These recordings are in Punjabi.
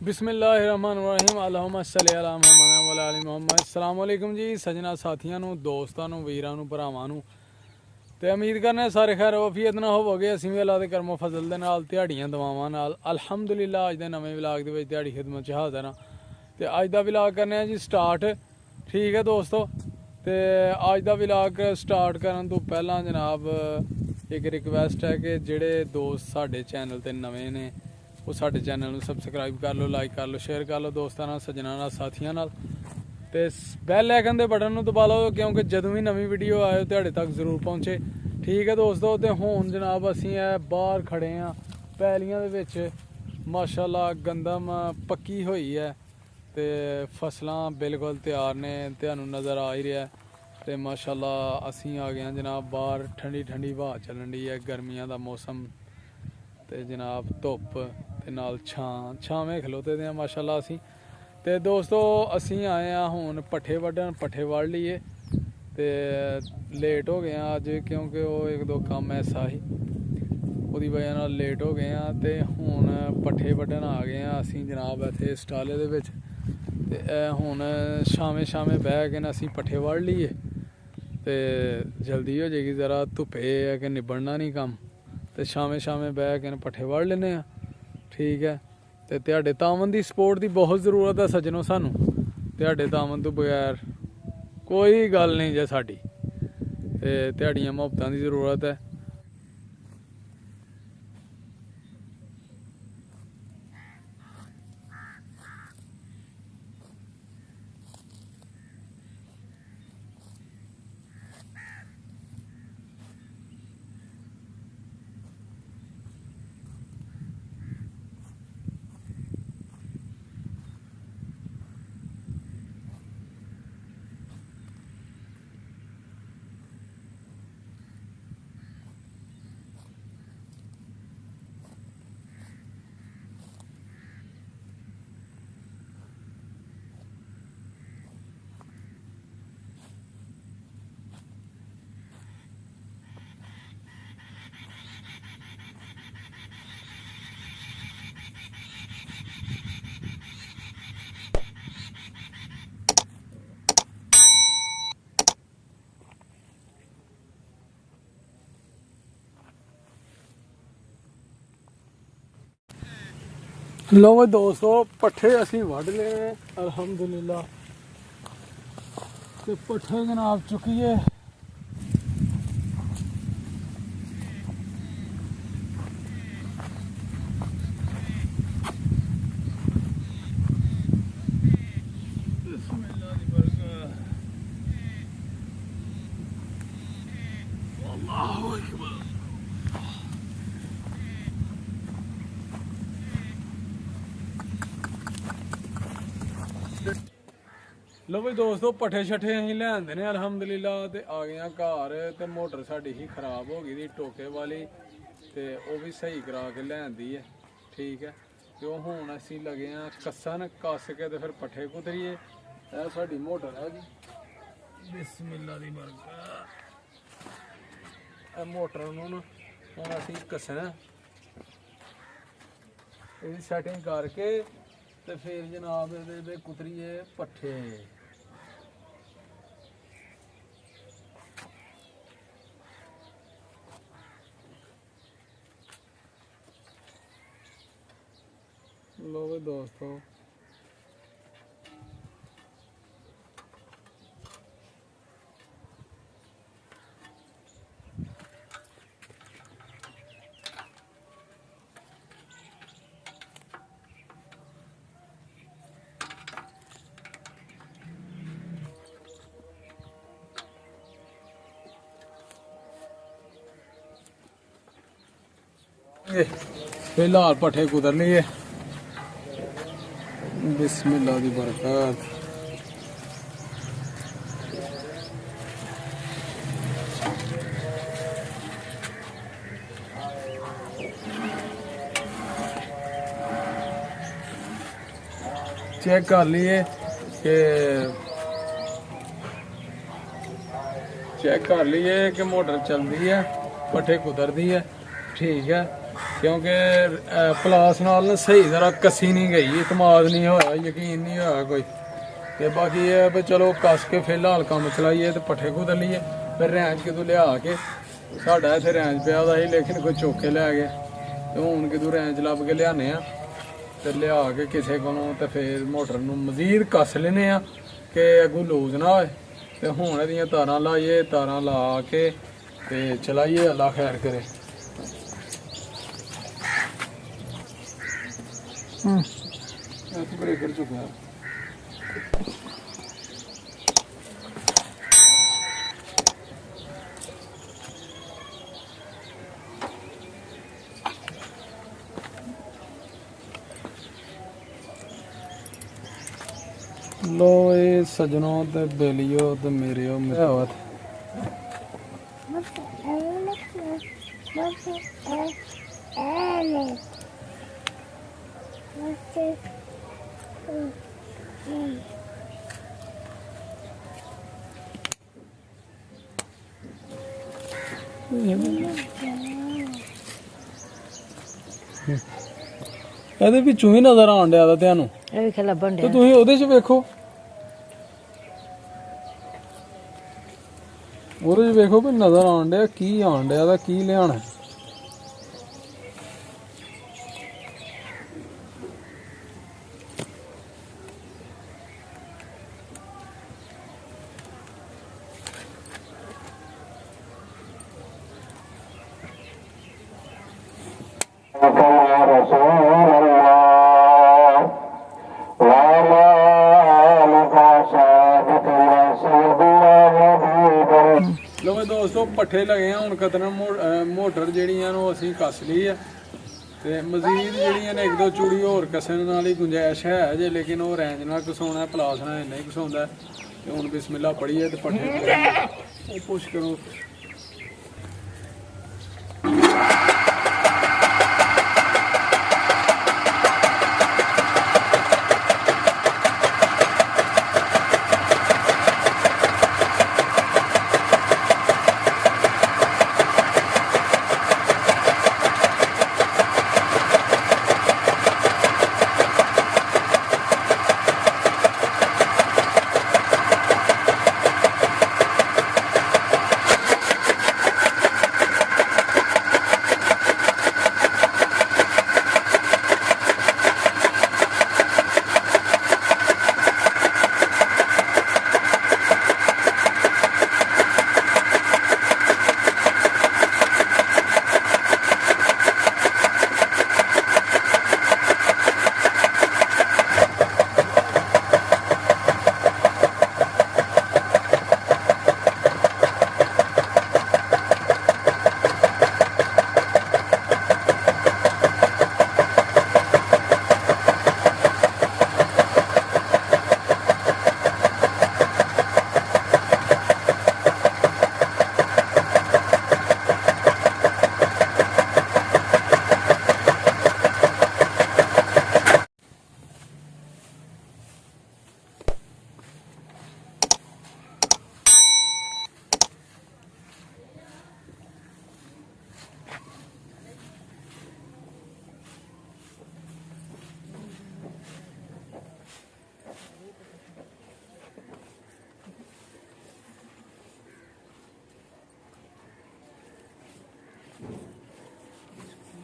बिस्मिल्लाहिर्रहमानिर्रहीम अल्लाहुम्मा सल्ली अला मुहम्मद व अला आलि मुहम्मद। अस्सलाम वालेकुम जी सजना साथियों ਨੂੰ ਦੋਸਤਾਂ ਨੂੰ ਵੀਰਾਂ ਨੂੰ ਭਰਾਵਾਂ ਨੂੰ ਤੇ ਉਮੀਦ ਕਰਨੇ ਸਾਰੇ ਖੈਰ ਵਫੀਅਤ ਨਾਲ ਹੋਵੋਗੇ। ਅਸੀਂ ਵੀ ਅੱਲਾਹ ਦੇ ਕਰਮੋ ਫਜ਼ਲ ਦੇ ਨਾਲ ਦਿਹਾੜੀਆਂ ਦਵਾਵਾਂ ਨਾਲ ਅਲਹਮਦੁਲਿਲਾ ਅੱਜ ਦੇ ਨਵੇਂ ਵਲੌਗ ਦੇ ਵਿੱਚ ਦਿਹਾੜੀ ਖਿਦਮਤ 'ਚ ਹਾਜ਼ਰ ਹਾਂ ਤੇ ਅੱਜ ਦਾ ਵਲੌਗ ਕਰਨੇ ਆ ਜੀ ਸਟਾਰਟ। ਠੀਕ ਹੈ ਦੋਸਤੋ, ਤੇ ਅੱਜ ਦਾ ਵਲੌਗ ਸਟਾਰਟ ਕਰਨ ਤੋਂ ਪਹਿਲਾਂ ਜਨਾਬ ਇੱਕ ਰਿਕਵੈਸਟ ਹੈ ਕਿ ਜਿਹੜੇ ਦੋਸਤ ਸਾਡੇ ਚੈਨਲ ਤੇ ਨਵੇਂ ਨੇ ਉਹ ਸਾਡੇ ਚੈਨਲ ਨੂੰ ਸਬਸਕ੍ਰਾਈਬ ਕਰ ਲਓ, ਲਾਈਕ ਕਰ ਲਓ, ਸ਼ੇਅਰ ਕਰ ਲਓ ਦੋਸਤਾਂ ਨਾਲ, ਸੱਜਣਾਂ ਨਾਲ, ਸਾਥੀਆਂ ਨਾਲ ਤੇ ਬੈਲ ਆਈਕਨ ਦੇ ਬਟਨ ਨੂੰ ਦਬਾ ਲਓ ਕਿਉਂਕਿ ਜਦੋਂ ਵੀ ਨਵੀਂ ਵੀਡੀਓ ਆਏ ਤੁਹਾਡੇ ਤੱਕ ਜ਼ਰੂਰ ਪਹੁੰਚੇ। ਠੀਕ ਹੈ ਦੋਸਤੋ, ਤੇ ਹੁਣ ਜਨਾਬ ਅਸੀਂ ਇਹ ਬਾਹਰ ਖੜੇ ਹਾਂ ਪੈਲੀਆਂ ਦੇ ਵਿੱਚ। ਮਾਸ਼ਾਅੱਲਾ ਗੰਦਮ ਪੱਕੀ ਹੋਈ ਹੈ ਤੇ ਫਸਲਾਂ ਬਿਲਕੁਲ ਤਿਆਰ ਨੇ, ਤੁਹਾਨੂੰ ਨਜ਼ਰ ਆ ਹੀ ਰਿਹਾ। ਤੇ ਮਾਸ਼ਾਅੱਲਾ ਅਸੀਂ ਆ ਗਏ ਹਾਂ ਜਨਾਬ ਬਾਹਰ, ਠੰਡੀ ਠੰਡੀ ਹਵਾ ਚੱਲਣ ਦੀ ਹੈ, ਗਰਮੀਆਂ ਦਾ ਮੌਸਮ ਤੇ ਜਨਾਬ ਧੁੱਪ ਤੇ ਨਾਲ ਛਾਵੇਂ ਖਲੋਤੇ ਦੇ ਆ ਮਾਸ਼ਾਅੱਲਾ ਅਸੀਂ। ਤੇ ਦੋਸਤੋ ਅਸੀਂ ਆਏ ਆ ਹੁਣ ਪੱਠੇ ਵੱਢਣ, ਪੱਠੇ ਵੱਢ ਲਈਏ ਤੇ ਲੇਟ ਹੋ ਗਏ ਆ ਅੱਜ ਕਿਉਂਕਿ ਉਹ ਇੱਕ ਦੋ ਕੰਮ ਐਸਾ ਸੀ ਉਹਦੀ ਵਜ੍ਹਾ ਨਾਲ ਲੇਟ ਹੋ ਗਏ ਆ। ਤੇ ਹੁਣ ਪੱਠੇ ਵੱਢਣ ਆ ਗਏ ਆ ਅਸੀਂ ਜਨਾਬ ਇੱਥੇ ਸਟਾਲੇ ਦੇ ਵਿੱਚ। ਤੇ ਇਹ ਹੁਣ ਸ਼ਾਮੇ ਬਹਿ ਕੇ ਨਾ ਅਸੀਂ ਪੱਠੇ ਵੱਢ ਲਈਏ ਤੇ ਜਲਦੀ ਹੋ ਜਾਏਗੀ, ਜ਼ਰਾ ਧੁੱਪੇ ਹੈ ਕਿ ਨਿਬੜਨਾ ਨਹੀਂ ਕੰਮ, ਤੇ ਸ਼ਾਮੇ ਬਹਿ ਕੇ ਪੱਠੇ ਵੱਢ ਲੈਂਦੇ ਆ। ਠੀਕ ਹੈ, ਤੇ ਤੁਹਾਡੇ ਤਾਵਨ ਦੀ ਸਪੋਰਟ ਦੀ ਬਹੁਤ ਜ਼ਰੂਰਤ ਹੈ ਸੱਜਣੋ, ਸਾਨੂੰ ਤੁਹਾਡੇ ਤਾਵਨ ਤੋਂ ਬਗੈਰ ਕੋਈ ਗੱਲ ਨਹੀਂ ਜੇ ਸਾਡੀ, ਤੇ ਤੁਹਾਡੀਆਂ ਮੁਹੱਬਤਾਂ ਦੀ ਜ਼ਰੂਰਤ ਹੈ। ਲਓ ਦੋਸਤੋ ਪੱਠੇ ਅਸੀਂ ਵੱਢ ਲਏ ਅਲਹਮਦੁਲਿਲਾ, ਤੇ ਪੱਠੇ ਜਨਾਬ ਚੁੱਕੀਏ। ਬਿਸਮਿल्लाह ਦੀ ਬਰਕਤ, ਅੱਲਾਹੁ ਅਕਬਰ। ਲੋ ਵੀ ਦੋਸਤੋ ਪੱਠੇ ਛੱਠੇ ਅਸੀਂ ਲਿਆਂਦੇ ਨੇ ਅਲਹਮਦੁਲਿਲਾ, ਤੇ ਆ ਗਏ ਆ ਘਰ। ਤੇ ਮੋਟਰ ਸਾਡੀ ਹੀ ਖਰਾਬ ਹੋ ਗਈ ਦੀ ਟੋਕੇ ਵਾਲੀ, ਤੇ ਉਹ ਵੀ ਸਹੀ ਕਰਾ ਕੇ ਲਿਆਂਦੀ ਹੈ। ਠੀਕ ਹੈ, ਤੇ ਉਹ ਹੁਣ ਅਸੀਂ ਲੱਗੇ ਆ ਕੱਸਣ, ਕੱਸ ਕੇ ਤੇ ਫਿਰ ਪੱਠੇ ਕੁਤਰੀਏ। ਇਹ ਸਾਡੀ ਮੋਟਰ ਹੈ ਜੀ, ਬਿਸਮਿल्लाह ਦੀ ਬਰਕਤ। ਇਹ ਮੋਟਰ ਨੂੰ ਹੁਣ ਅਸੀਂ ਕੱਸਣਾ, ਇਹਦੀ ਸੈਟਿੰਗ ਕਰਕੇ ਤੇ ਫਿਰ ਜਨਾਬ ਇਹਦੇ ਕੁਤਰੀਏ ਪੱਠੇ। ਲੋ ਵੀ ਦੋਸਤੋ फिलहाल पट्ठे कुतर लिए, बिस्मिल्लाह दी बरकत। चेक कर लिए कि चेक कर लिए कि मोटर चलती है, पट्ठे कुतरती है, ठीक है। ਕਿਉਂਕਿ ਪਲਾਸ ਨਾਲ ਸਹੀ ਤਰ੍ਹਾਂ ਕੱਸੀ ਨਹੀਂ ਗਈ, ਇਤਮਾਦ ਨਹੀਂ ਹੋਇਆ, ਯਕੀਨ ਨਹੀਂ ਹੋਇਆ ਕੋਈ। ਤੇ ਬਾਕੀ ਇਹ ਵੀ ਚਲੋ ਕੱਸ ਕੇ ਫਿਲਹਾਲ ਕੰਮ ਚਲਾਈਏ ਤੇ ਪੱਠੇ ਕੁਦਰ ਲਈਏ, ਫਿਰ ਰੈਂਚ ਕਿਤੋਂ ਲਿਆ ਕੇ, ਸਾਡਾ ਇੱਥੇ ਰੈਂਚ ਪਿਆ ਦਾ ਸੀ ਲੇਕਿਨ ਕੋਈ ਚੁੱਕ ਕੇ ਲੈ ਗਿਆ, ਤੇ ਹੁਣ ਕਿਤੋਂ ਰੈਂਚ ਲੱਭ ਕੇ ਲਿਆਨੇ ਆ ਤੇ ਲਿਆ ਕੇ ਕਿਸੇ ਕੋਲੋਂ ਤੇ ਫਿਰ ਮੋਟਰ ਨੂੰ ਮਜ਼ੀਦ ਕੱਸ ਲੈਨੇ ਆ ਕਿ ਅੱਗੋਂ ਲੂਜ਼ ਨਾ ਹੋਏ। ਤੇ ਹੁਣ ਇਹਦੀਆਂ ਤਾਰਾਂ ਲਾਈਏ, ਤਾਰਾਂ ਲਾ ਕੇ ਤੇ ਚਲਾਈਏ, ਅੱਲਾ ਖੈਰ ਕਰੇ। ਬ੍ਰੇਕਰ ਚੁੱਕਿਆ। लो ये सजनों ते बेलियो ते मेरियो मेरावत ਇਹਦੇ ਵਿੱਚੋਂ ਹੀ ਨਜ਼ਰ ਆਉਣ ਡਿਆ ਦਾ ਤੁਹਾਨੂੰ, ਇਹ ਵੀ ਲੱਭਣ ਤੇ ਡਿਆ। ਤੁਸੀਂ ਉਹਦੇ 'ਚ ਵੇਖੋ, ਉਹਦੇ 'ਚ ਵੇਖੋ ਵੀ ਨਜ਼ਰ ਆਉਣ ਡਿਆ ਕੀ ਆਉਣ ਡਿਆ ਦਾ, ਕੀ ਲਿਆਣਾ। ਲੋ ਦੋਸਤੋ ਪੱਠੇ ਲਗੇ ਆ ਹੁਣ ਕਤਰਨ, ਮੋਟਰ ਜਿਹੜੀਆਂ ਨੂੰ ਅਸੀਂ ਕੱਸ ਲਈ ਆ ਤੇ ਮਜ਼ੀਦ ਜਿਹੜੀਆਂ ਨੇ ਇੱਕ ਦੋ ਚੂੜੀ ਹੋਰ ਕੱਸਣ ਨਾਲ ਹੀ ਗੁੰਜਾਇਸ਼ ਹੈ ਜੇ, ਲੇਕਿਨ ਉਹ ਰੈਂਜ ਨਾਲ ਘਸਾਉਣਾ, ਪਲਾਸ ਨਾਲ ਇੰਨਾ ਹੀ ਘਸਾਉਂਦਾ। ਤੇ ਹੁਣ ਬਿਸਮਿਲ੍ਲਾ ਪੜੀਏ ਤੇ ਪੱਠੇ ਉਹ ਪੁਸ਼ ਕਰੋ।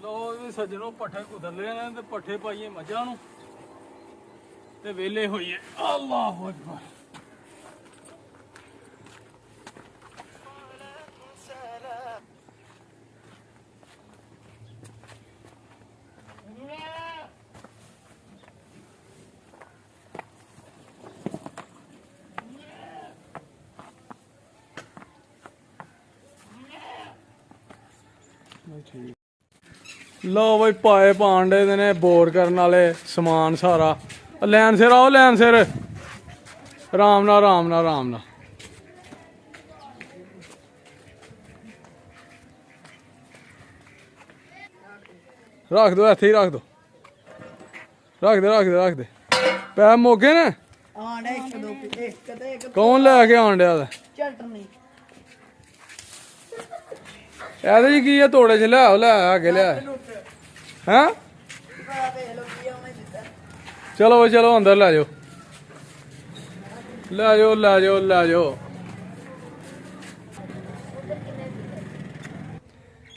ਲੋ ਵੀ ਸੱਜਣੋ ਪੱਠੇ ਕੁਦਰ ਲਏ ਨੇ ਤੇ ਪੱਠੇ ਪਾਈਏ ਮੱਝਾਂ ਨੂੰ ਤੇ ਵਿਹਲੇ ਹੋਈਏ। ਅੱਲਾਹੁ ਅਕਬਰ। ਲਓ ਬਈ ਪਾਏ ਪਾਂਡੇ ਦੇ ਨੇ ਬੋਰ ਕਰਨ ਵਾਲੇ ਸਮਾਨ ਸਾਰਾ। ਲੈਣ ਸਿਰ ਆਓ, ਲੈਣ ਸਿਰ, ਆਰਾਮ ਨਾਲ ਆਰਾਮ ਨਾਲ ਆਰਾਮ ਨਾਲ। ਰੱਖ ਦੋ ਇੱਥੇ ਹੀ ਰੱਖ ਦੋ, ਰੱਖ ਦੇ ਰੱਖ ਦੇ ਰੱਖ ਦੇ। ਪੈ ਮੋਗੇ ਨੇ ਕੌਣ ਲੈ ਕੇ ਆਣ ਡਿਆ? ਚਟਨੀ ਇਹਦੇ ਚ ਕੀ ਆ? ਤੋੜੇ ਚ ਲੈ ਆਓ, ਲੈ ਆ ਕੇ ਲਿਆ। ਹੈਂ ਚਲੋ ਚਲੋ ਅੰਦਰ ਲੈ ਜਾਓ ਲੈ ਜਾਓ ਲੈ ਜਾਓ ਲੈ ਜਾਓ।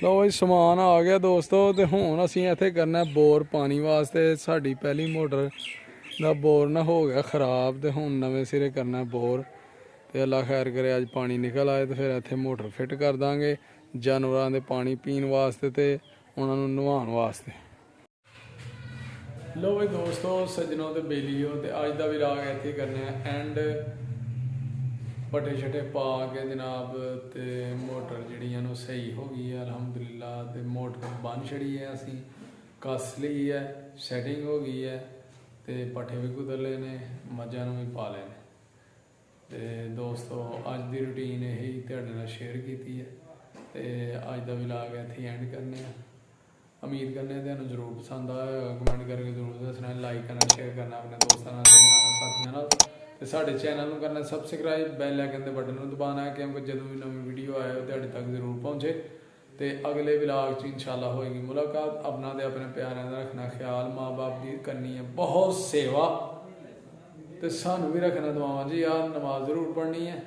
ਲਓ ਜੀ ਸਮਾਨ ਆ ਗਿਆ ਦੋਸਤੋ, ਤੇ ਹੁਣ ਅਸੀਂ ਇੱਥੇ ਕਰਨਾ ਬੋਰ ਪਾਣੀ ਵਾਸਤੇ। ਸਾਡੀ ਪਹਿਲੀ ਮੋਟਰ ਦਾ ਬੋਰ ਨਾ ਹੋ ਗਿਆ ਖਰਾਬ, ਤੇ ਹੁਣ ਨਵੇਂ ਸਿਰੇ ਕਰਨਾ ਬੋਰ। ਤੇ ਅੱਲਾ ਖੈਰ ਕਰੇ ਅੱਜ ਪਾਣੀ ਨਿਕਲ ਆਏ ਤੇ ਫਿਰ ਇੱਥੇ ਮੋਟਰ ਫਿੱਟ ਕਰ ਦਾਂਗੇ ਜਾਨਵਰਾਂ ਦੇ ਪਾਣੀ ਪੀਣ ਵਾਸਤੇ ਤੇ ਉਹਨਾਂ ਨੂੰ ਨਹਾਉਣ ਵਾਸਤੇ। ਲੋ ਵੀ ਦੋਸਤੋ ਸੱਜਣੋ ਤੇ ਬੇਲੀਓ, ਤੇ ਅੱਜ ਦਾ ਵਲੌਗ ਇੱਥੇ ਕਰਨਾ ਐਂਡ। ਪੱਟੇ ਛੱਟੇ ਪਾ ਕੇ ਜਨਾਬ, ਤੇ ਮੋਟਰ ਜਿਹੜੀਆਂ ਨੂੰ ਸਹੀ ਹੋ ਗਈ ਹੈ ਅਲਹਮਦੁਲਿਲਾ। ਤੇ ਮੋਟਰ ਬੰਨ ਛੜੀ ਹੈ, ਅਸੀਂ ਕੱਸ ਲਈ ਹੈ, ਸੈਟਿੰਗ ਹੋ ਗਈ ਹੈ, ਤੇ ਪੱਠੇ ਵੀ ਕੁਤਰ ਲਏ ਨੇ, ਮੱਝਾਂ ਨੂੰ ਵੀ ਪਾ ਲਏ ਨੇ। ਤੇ ਦੋਸਤੋ ਅੱਜ ਦੀ ਰੂਟੀਨ ਇਹੀ ਤੁਹਾਡੇ ਨਾਲ ਸ਼ੇਅਰ ਕੀਤੀ ਹੈ, ਤੇ ਅੱਜ ਦਾ ਵਲੌਗ ਇੱਥੇ ਐਂਡ ਕਰਨੇ ਆ। ਉਮੀਦ ਕਰਨੇ ਤੁਹਾਨੂੰ ਜ਼ਰੂਰ ਪਸੰਦ ਆਇਆ, ਕਮੈਂਟ ਕਰਕੇ ਜ਼ਰੂਰ ਦੱਸਣਾ, ਲਾਈਕ ਕਰਨਾ, ਸ਼ੇਅਰ ਕਰਨਾ ਆਪਣੇ ਦੋਸਤਾਂ ਨਾਲ, ਸਾਥੀਆਂ ਨਾਲ, ਤੇ ਸਾਡੇ ਚੈਨਲ ਨੂੰ ਕਰਨਾ ਸਬਸਕ੍ਰਾਈਬ, ਬੈਲ ਆਈਕਨ ਦੇ ਬਟਨ ਨੂੰ ਦਬਾਉਣਾ, ਕਿਉਂਕਿ ਜਦੋਂ ਵੀ ਨਵੀਂ ਵੀਡੀਓ ਆਏ ਉਹ ਤੁਹਾਡੇ ਤੱਕ ਜ਼ਰੂਰ ਪਹੁੰਚੇ। ਤੇ ਅਗਲੇ ਵਲੌਗ 'ਚ ਇਨਸ਼ਾਅੱਲਾ ਹੋਏਗੀ ਮੁਲਾਕਾਤ। ਆਪਣਾ ਤੇ ਆਪਣੇ ਪਿਆਰਿਆਂ ਦਾ ਰੱਖਣਾ ਖਿਆਲ, ਮਾਂ ਬਾਪ ਦੀ ਕਰਨੀ ਹੈ ਬਹੁਤ ਸੇਵਾ, ਤੇ ਸਾਨੂੰ ਵੀ ਰੱਖਣਾ ਦੁਆਵਾਂ ਜੀ। ਯਾਰ ਨਮਾਜ਼ ਜ਼ਰੂਰ ਪੜ੍ਹਨੀ ਹੈ।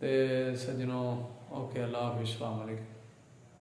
ਤੇ ਸੱਜਣੋ ਓਕੇ, ਅੱਲਾ ਹਾਫਿਜ਼, अस्सलाम वालेकुम।